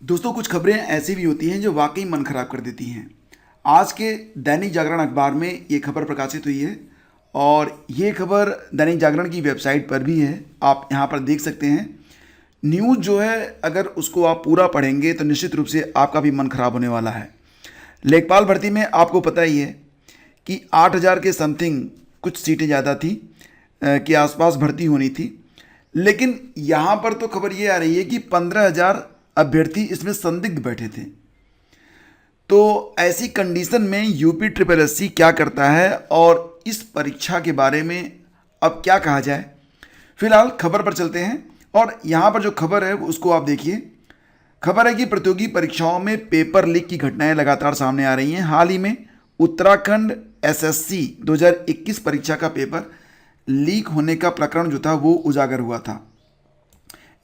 दोस्तों, कुछ खबरें ऐसी भी होती हैं जो वाकई मन खराब कर देती हैं। आज के दैनिक जागरण अखबार में ये खबर प्रकाशित हुई है और ये खबर दैनिक जागरण की वेबसाइट पर भी है। आप यहाँ पर देख सकते हैं। न्यूज़ जो है, अगर उसको आप पूरा पढ़ेंगे तो निश्चित रूप से आपका भी मन खराब होने वाला है। लेखपाल भर्ती में आपको पता ही है कि 8,000 के समथिंग कुछ सीटें ज़्यादा थी के आसपास भर्ती होनी थी। लेकिन यहाँ पर तो खबर ये आ रही है कि 15,000 अभ्यर्थी इसमें संदिग्ध बैठे थे। तो ऐसी कंडीशन में यूपी ट्रिपल एससी क्या करता है और इस परीक्षा के बारे में अब क्या कहा जाए। फिलहाल खबर पर चलते हैं और यहाँ पर जो खबर है उसको आप देखिए। खबर है कि प्रतियोगी परीक्षाओं में पेपर लीक की घटनाएं लगातार सामने आ रही हैं। हाल ही में उत्तराखंड एसएससी 2021 परीक्षा का पेपर लीक होने का प्रकरण जो था वो उजागर हुआ था।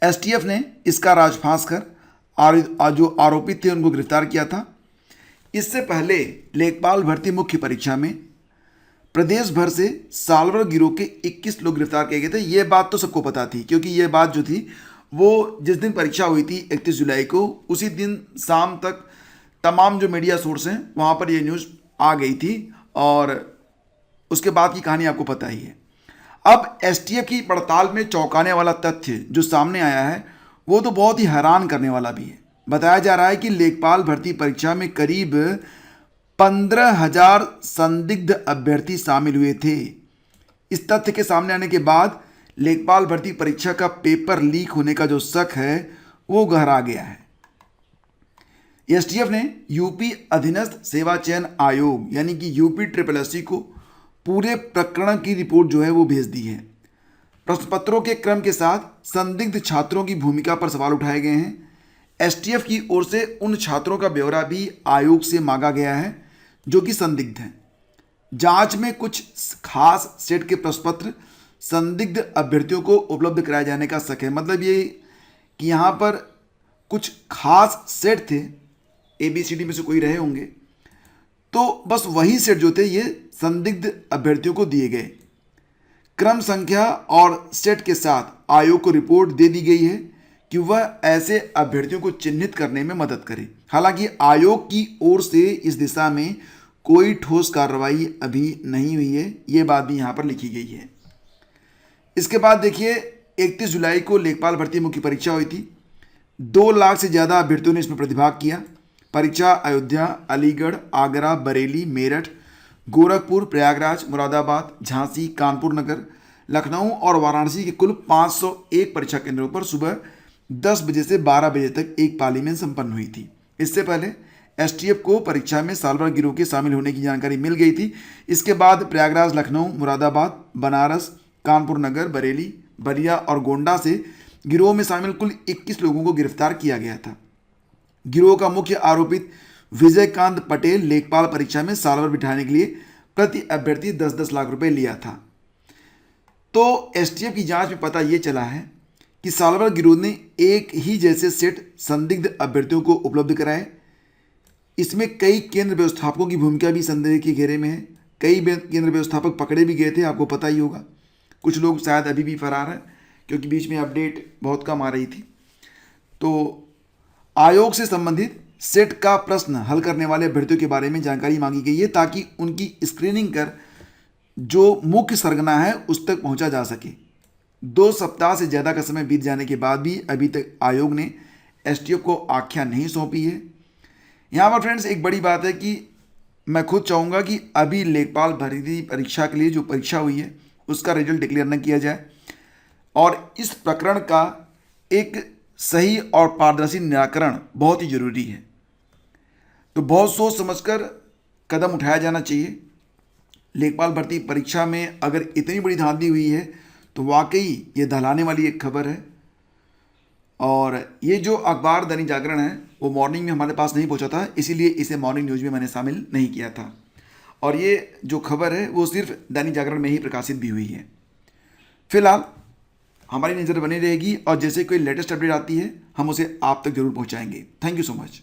एसटीएफ ने इसका राजफांस कर जो आरोपित थे उनको गिरफ्तार किया था। इससे पहले लेखपाल भर्ती मुख्य परीक्षा में प्रदेश भर से साल्वर गिरोह के 21 लोग गिरफ्तार किए गए थे। ये बात तो सबको पता थी, क्योंकि ये बात जो थी वो जिस दिन परीक्षा हुई थी 31 जुलाई को, उसी दिन शाम तक तमाम जो मीडिया सोर्स हैं वहाँ पर ये न्यूज़ आ गई थी और उसके बाद की कहानी आपको पता ही है। अब एसटीएफ की पड़ताल में चौंकाने वाला तथ्य जो सामने आया है वो तो बहुत ही हैरान करने वाला भी है। बताया जा रहा है कि लेखपाल भर्ती परीक्षा में करीब 15,000 संदिग्ध अभ्यर्थी शामिल हुए थे। इस तथ्य के सामने आने के बाद लेखपाल भर्ती परीक्षा का पेपर लीक होने का जो शक है वो गहरा गया है। एसटीएफ ने यूपी अधीनस्थ सेवा चयन आयोग यानी कि यूपी ट्रिपल एससी को पूरे प्रकरण की रिपोर्ट जो है वो भेज दी है। प्रश्नपत्रों के क्रम के साथ संदिग्ध छात्रों की भूमिका पर सवाल उठाए गए हैं। एसटीएफ की ओर से उन छात्रों का ब्यौरा भी आयोग से मांगा गया है जो कि संदिग्ध हैं। जांच में कुछ खास सेट के प्रश्नपत्र संदिग्ध अभ्यर्थियों को उपलब्ध कराए जाने का शक है। मतलब ये कि यहाँ पर कुछ खास सेट थे, ABCD में से कोई रहे होंगे, तो बस वही सेट जो थे ये संदिग्ध अभ्यर्थियों को दिए गए। क्रम संख्या और सेट के साथ आयोग को रिपोर्ट दे दी गई है कि वह ऐसे अभ्यर्थियों को चिन्हित करने में मदद करे। हालांकि आयोग की ओर से इस दिशा में कोई ठोस कार्रवाई अभी नहीं हुई है, ये बात भी यहाँ पर लिखी गई है। इसके बाद देखिए, 31 जुलाई को लेखपाल भर्ती मुख्य परीक्षा हुई थी। 2 लाख से ज़्यादा अभ्यर्थियों ने इसमें प्रतिभाग किया। परीक्षा अयोध्या, अलीगढ़, आगरा, बरेली, मेरठ, गोरखपुर, प्रयागराज, मुरादाबाद, झांसी, कानपुर नगर, लखनऊ और वाराणसी के कुल 501 परीक्षा केंद्रों पर सुबह 10 बजे से 12 बजे तक एक पाली में संपन्न हुई थी। इससे पहले एसटीएफ को परीक्षा में साल्वर गिरोह के शामिल होने की जानकारी मिल गई थी। इसके बाद प्रयागराज, लखनऊ, मुरादाबाद, बनारस, कानपुर नगर, बरेली, बलिया और गोंडा से गिरोह में शामिल कुल 21 लोगों को गिरफ्तार किया गया था। गिरोह का मुख्य आरोपित विजयकांत पटेल लेखपाल परीक्षा में साल्वर बिठाने के लिए प्रति अभ्यर्थी 10-10 लाख रुपए लिया था। तो एसटीएफ की जांच में पता ये चला है कि साल्वर गिरोह ने एक ही जैसे सेट संदिग्ध अभ्यर्थियों को उपलब्ध कराए। इसमें कई केंद्र व्यवस्थापकों की भूमिका भी संदेह के घेरे में है। कई केंद्र व्यवस्थापक पकड़े भी गए थे, आपको पता ही होगा। कुछ लोग शायद अभी भी फरार हैं, क्योंकि बीच में अपडेट बहुत कम आ रही थी। तो आयोग से संबंधित सेट का प्रश्न हल करने वाले अभ्यर्थियों के बारे में जानकारी मांगी गई है, ताकि उनकी स्क्रीनिंग कर जो मुख्य सरगना है उस तक पहुंचा जा सके। 2 सप्ताह से ज़्यादा का समय बीत जाने के बाद भी अभी तक आयोग ने एसटीएफ को आख्या नहीं सौंपी है। यहाँ पर फ्रेंड्स एक बड़ी बात है कि मैं खुद चाहूँगा कि अभी लेखपाल भर्ती परीक्षा के लिए जो परीक्षा हुई है उसका रिजल्ट डिक्लेयर न किया जाए और इस प्रकरण का एक सही और पारदर्शी निराकरण बहुत ही जरूरी है। तो बहुत सोच समझकर कदम उठाया जाना चाहिए। लेखपाल भर्ती परीक्षा में अगर इतनी बड़ी धांधली हुई है तो वाकई ये दहलाने वाली एक खबर है। और ये जो अखबार दैनिक जागरण है वो मॉर्निंग में हमारे पास नहीं पहुंचा था, इसीलिए इसे मॉर्निंग न्यूज़ में मैंने शामिल नहीं किया था। और ये जो खबर है वो सिर्फ दैनिक जागरण में ही प्रकाशित भी हुई है। फिलहाल हमारी नज़र बनी रहेगी और जैसे कोई लेटेस्ट अपडेट आती है हम उसे आप तक जरूर पहुंचाएंगे। Thank you so much.